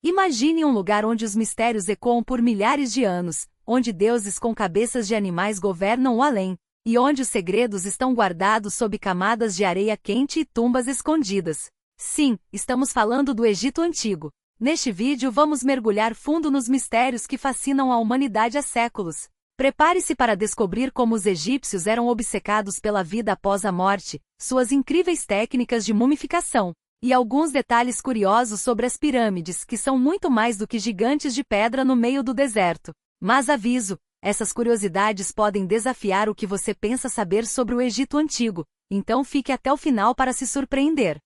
Imagine um lugar onde os mistérios ecoam por milhares de anos, onde deuses com cabeças de animais governam o além, e onde os segredos estão guardados sob camadas de areia quente e tumbas escondidas. Sim, estamos falando do Egito Antigo. Neste vídeo vamos mergulhar fundo nos mistérios que fascinam a humanidade há séculos. Prepare-se para descobrir como os egípcios eram obcecados pela vida após a morte, suas incríveis técnicas de mumificação, e alguns detalhes curiosos sobre as pirâmides, que são muito mais do que gigantes de pedra no meio do deserto. Mas aviso, essas curiosidades podem desafiar o que você pensa saber sobre o Egito Antigo, então fique até o final para se surpreender.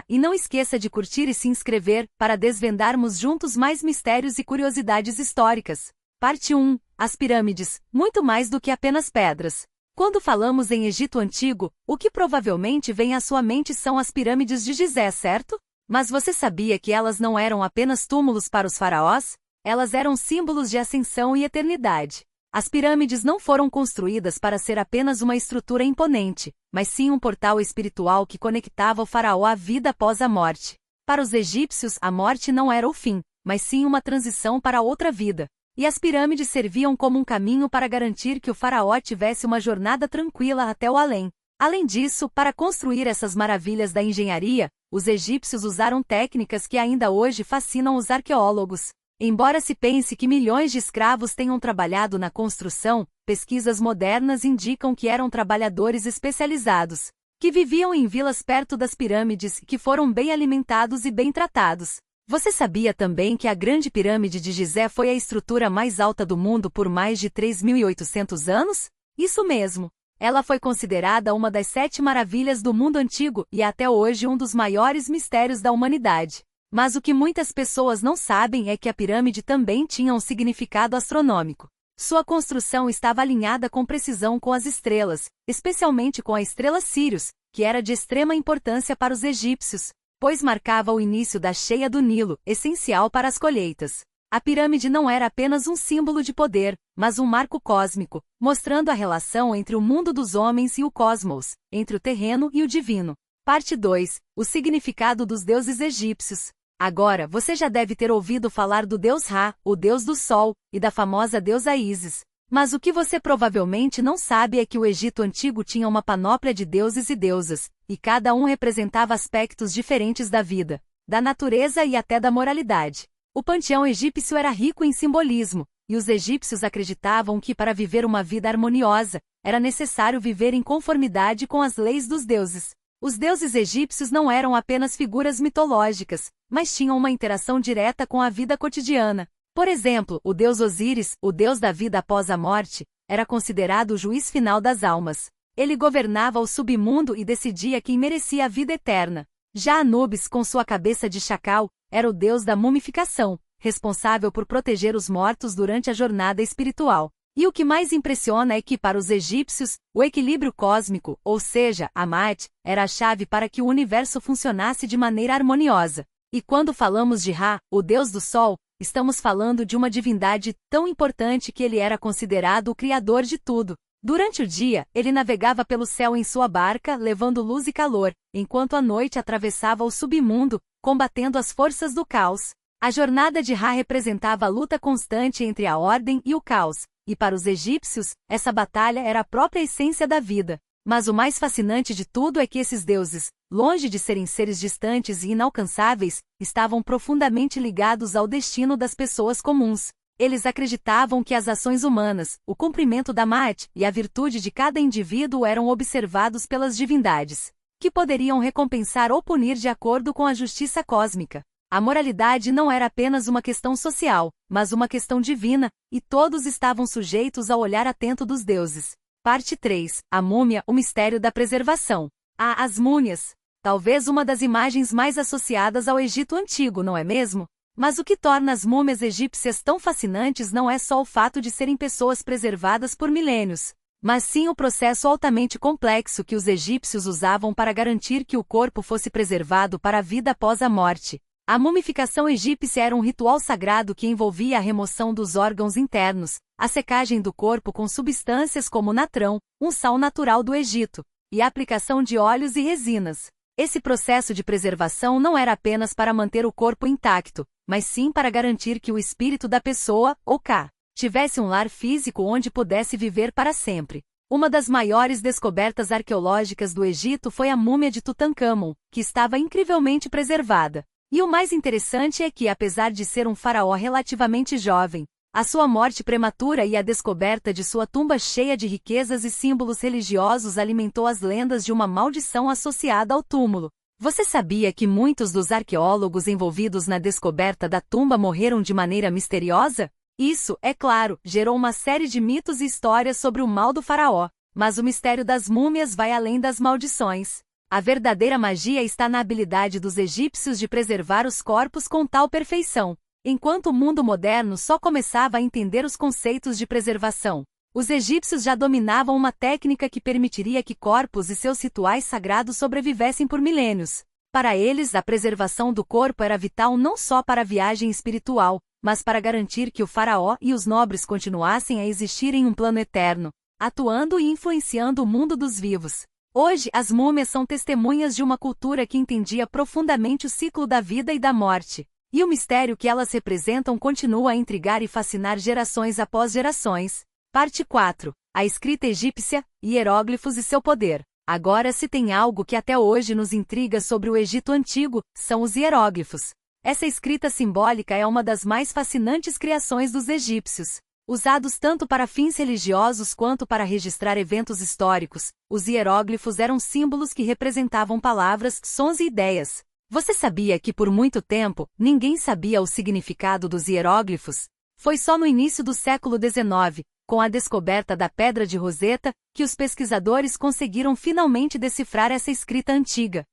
E não esqueça de curtir e se inscrever, para desvendarmos juntos mais mistérios e curiosidades históricas. Parte 1. As pirâmides, muito mais do que apenas pedras. Quando falamos em Egito Antigo, o que provavelmente vem à sua mente são as pirâmides de Gizé, certo? Mas você sabia que elas não eram apenas túmulos para os faraós? Elas eram símbolos de ascensão e eternidade. As pirâmides não foram construídas para ser apenas uma estrutura imponente, mas sim um portal espiritual que conectava o faraó à vida após a morte. Para os egípcios, a morte não era o fim, mas sim uma transição para outra vida. E as pirâmides serviam como um caminho para garantir que o faraó tivesse uma jornada tranquila até o além. Além disso, para construir essas maravilhas da engenharia, os egípcios usaram técnicas que ainda hoje fascinam os arqueólogos. Embora se pense que milhões de escravos tenham trabalhado na construção, pesquisas modernas indicam que eram trabalhadores especializados, que viviam em vilas perto das pirâmides e que foram bem alimentados e bem tratados. Você sabia também que a Grande Pirâmide de Gizé foi a estrutura mais alta do mundo por mais de 3.800 anos? Isso mesmo! Ela foi considerada uma das 7 maravilhas do mundo antigo e até hoje um dos maiores mistérios da humanidade. Mas o que muitas pessoas não sabem é que a pirâmide também tinha um significado astronômico. Sua construção estava alinhada com precisão com as estrelas, especialmente com a estrela Sírius, que era de extrema importância para os egípcios, pois marcava o início da cheia do Nilo, essencial para as colheitas. A pirâmide não era apenas um símbolo de poder, mas um marco cósmico, mostrando a relação entre o mundo dos homens e o cosmos, entre o terreno e o divino. Parte 2. O significado dos deuses egípcios. Agora, você já deve ter ouvido falar do deus Ra, o deus do sol, e da famosa deusa Ísis. Mas o que você provavelmente não sabe é que o Egito Antigo tinha uma panóplia de deuses e deusas, e cada um representava aspectos diferentes da vida, da natureza e até da moralidade. O panteão egípcio era rico em simbolismo, e os egípcios acreditavam que para viver uma vida harmoniosa, era necessário viver em conformidade com as leis dos deuses. Os deuses egípcios não eram apenas figuras mitológicas, mas tinham uma interação direta com a vida cotidiana. Por exemplo, o deus Osíris, o deus da vida após a morte, era considerado o juiz final das almas. Ele governava o submundo e decidia quem merecia a vida eterna. Já Anubis, com sua cabeça de chacal, era o deus da mumificação, responsável por proteger os mortos durante a jornada espiritual. E o que mais impressiona é que para os egípcios, o equilíbrio cósmico, ou seja, Amat, era a chave para que o universo funcionasse de maneira harmoniosa. E quando falamos de Ra, o deus do sol, estamos falando de uma divindade tão importante que ele era considerado o criador de tudo. Durante o dia, ele navegava pelo céu em sua barca, levando luz e calor, enquanto a noite atravessava o submundo, combatendo as forças do caos. A jornada de Ra representava a luta constante entre a ordem e o caos. E para os egípcios, essa batalha era a própria essência da vida. Mas o mais fascinante de tudo é que esses deuses, longe de serem seres distantes e inalcançáveis, estavam profundamente ligados ao destino das pessoas comuns. Eles acreditavam que as ações humanas, o cumprimento da Maat e a virtude de cada indivíduo eram observados pelas divindades, que poderiam recompensar ou punir de acordo com a justiça cósmica. A moralidade não era apenas uma questão social, mas uma questão divina, e todos estavam sujeitos ao olhar atento dos deuses. Parte 3. A múmia, o mistério da preservação. As múmias. Talvez uma das imagens mais associadas ao Egito Antigo, não é mesmo? Mas o que torna as múmias egípcias tão fascinantes não é só o fato de serem pessoas preservadas por milênios, mas sim o processo altamente complexo que os egípcios usavam para garantir que o corpo fosse preservado para a vida após a morte. A mumificação egípcia era um ritual sagrado que envolvia a remoção dos órgãos internos, a secagem do corpo com substâncias como natrão, um sal natural do Egito, e a aplicação de óleos e resinas. Esse processo de preservação não era apenas para manter o corpo intacto, mas sim para garantir que o espírito da pessoa, ou Ka, tivesse um lar físico onde pudesse viver para sempre. Uma das maiores descobertas arqueológicas do Egito foi a múmia de Tutancâmon, que estava incrivelmente preservada. E o mais interessante é que, apesar de ser um faraó relativamente jovem, a sua morte prematura e a descoberta de sua tumba cheia de riquezas e símbolos religiosos alimentou as lendas de uma maldição associada ao túmulo. Você sabia que muitos dos arqueólogos envolvidos na descoberta da tumba morreram de maneira misteriosa? Isso, é claro, gerou uma série de mitos e histórias sobre o mal do faraó, mas o mistério das múmias vai além das maldições. A verdadeira magia está na habilidade dos egípcios de preservar os corpos com tal perfeição. Enquanto o mundo moderno só começava a entender os conceitos de preservação, os egípcios já dominavam uma técnica que permitiria que corpos e seus rituais sagrados sobrevivessem por milênios. Para eles, a preservação do corpo era vital não só para a viagem espiritual, mas para garantir que o faraó e os nobres continuassem a existir em um plano eterno, atuando e influenciando o mundo dos vivos. Hoje, as múmias são testemunhas de uma cultura que entendia profundamente o ciclo da vida e da morte, e o mistério que elas representam continua a intrigar e fascinar gerações após gerações. Parte 4. A escrita egípcia, hieróglifos e seu poder. Agora, se tem algo que até hoje nos intriga sobre o Egito Antigo, são os hieróglifos. Essa escrita simbólica é uma das mais fascinantes criações dos egípcios. Usados tanto para fins religiosos quanto para registrar eventos históricos, os hieróglifos eram símbolos que representavam palavras, sons e ideias. Você sabia que por muito tempo, ninguém sabia o significado dos hieróglifos? Foi só no início do século XIX, com a descoberta da Pedra de Roseta, que os pesquisadores conseguiram finalmente decifrar essa escrita antiga.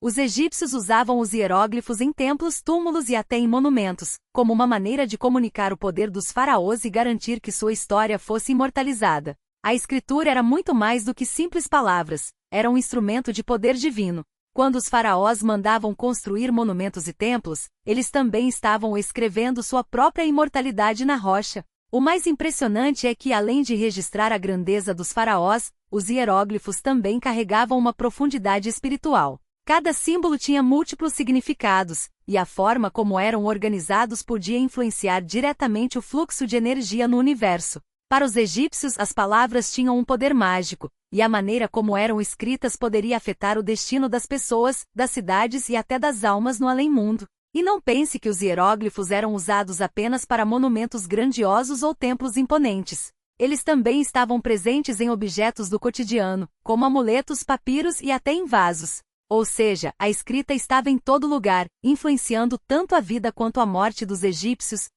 Os egípcios usavam os hieróglifos em templos, túmulos e até em monumentos, como uma maneira de comunicar o poder dos faraós e garantir que sua história fosse imortalizada. A escritura era muito mais do que simples palavras, era um instrumento de poder divino. Quando os faraós mandavam construir monumentos e templos, eles também estavam escrevendo sua própria imortalidade na rocha. O mais impressionante é que, além de registrar a grandeza dos faraós, os hieróglifos também carregavam uma profundidade espiritual. Cada símbolo tinha múltiplos significados, e a forma como eram organizados podia influenciar diretamente o fluxo de energia no universo. Para os egípcios, as palavras tinham um poder mágico, e a maneira como eram escritas poderia afetar o destino das pessoas, das cidades e até das almas no além-mundo. E não pense que os hieróglifos eram usados apenas para monumentos grandiosos ou templos imponentes. Eles também estavam presentes em objetos do cotidiano, como amuletos, papiros e até em vasos. Ou seja, a escrita estava em todo lugar, influenciando tanto a vida quanto a morte dos egípcios.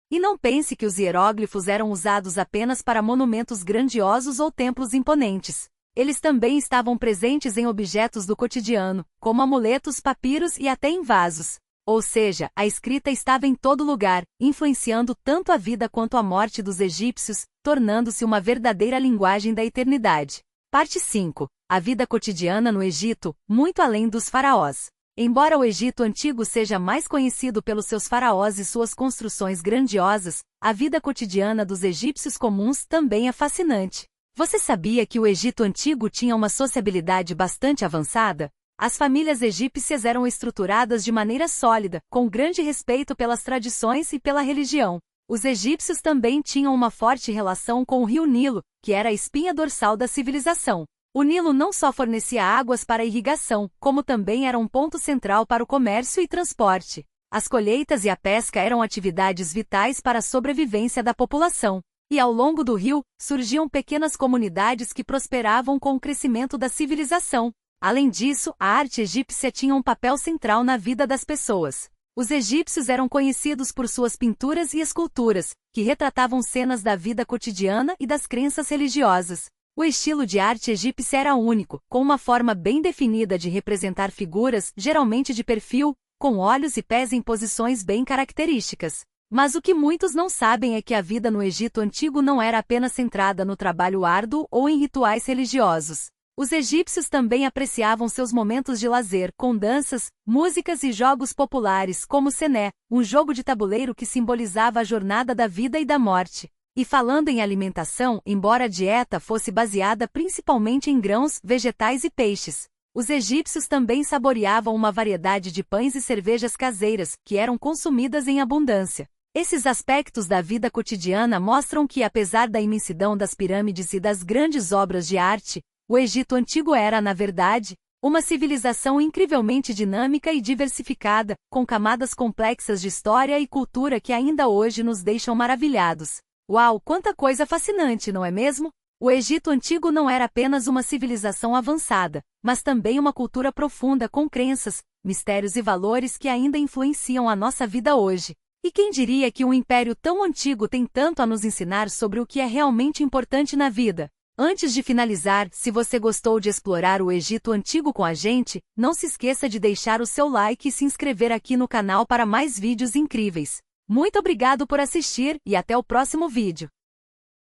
E não pense que os hieróglifos eram usados apenas para monumentos grandiosos ou templos imponentes. Eles também estavam presentes em objetos do cotidiano, como amuletos, papiros e até em vasos. Ou seja, a escrita estava em todo lugar, influenciando tanto a vida quanto a morte dos egípcios, tornando-se uma verdadeira linguagem da eternidade. Parte 5. A vida cotidiana no Egito, muito além dos faraós. Embora o Egito Antigo seja mais conhecido pelos seus faraós e suas construções grandiosas, a vida cotidiana dos egípcios comuns também é fascinante. Você sabia que o Egito Antigo tinha uma sociabilidade bastante avançada? As famílias egípcias eram estruturadas de maneira sólida, com grande respeito pelas tradições e pela religião. Os egípcios também tinham uma forte relação com o rio Nilo, que era a espinha dorsal da civilização. O Nilo não só fornecia águas para a irrigação, como também era um ponto central para o comércio e transporte. As colheitas e a pesca eram atividades vitais para a sobrevivência da população. E ao longo do rio, surgiam pequenas comunidades que prosperavam com o crescimento da civilização. Além disso, a arte egípcia tinha um papel central na vida das pessoas. Os egípcios eram conhecidos por suas pinturas e esculturas, que retratavam cenas da vida cotidiana e das crenças religiosas. O estilo de arte egípcia era único, com uma forma bem definida de representar figuras, geralmente de perfil, com olhos e pés em posições bem características. Mas o que muitos não sabem é que a vida no Egito Antigo não era apenas centrada no trabalho árduo ou em rituais religiosos. Os egípcios também apreciavam seus momentos de lazer, com danças, músicas e jogos populares como o Sené, um jogo de tabuleiro que simbolizava a jornada da vida e da morte. E falando em alimentação, embora a dieta fosse baseada principalmente em grãos, vegetais e peixes, Os egípcios também saboreavam uma variedade de pães e cervejas caseiras, que eram consumidas em abundância. Esses aspectos da vida cotidiana mostram que, apesar da imensidão das pirâmides e das grandes obras de arte, o Egito Antigo era, na verdade, uma civilização incrivelmente dinâmica e diversificada, com camadas complexas de história e cultura que ainda hoje nos deixam maravilhados. Uau, quanta coisa fascinante, não é mesmo? O Egito Antigo não era apenas uma civilização avançada, mas também uma cultura profunda com crenças, mistérios e valores que ainda influenciam a nossa vida hoje. E quem diria que um império tão antigo tem tanto a nos ensinar sobre o que é realmente importante na vida? Antes de finalizar, se você gostou de explorar o Egito Antigo com a gente, não se esqueça de deixar o seu like e se inscrever aqui no canal para mais vídeos incríveis. Muito obrigado por assistir e até o próximo vídeo.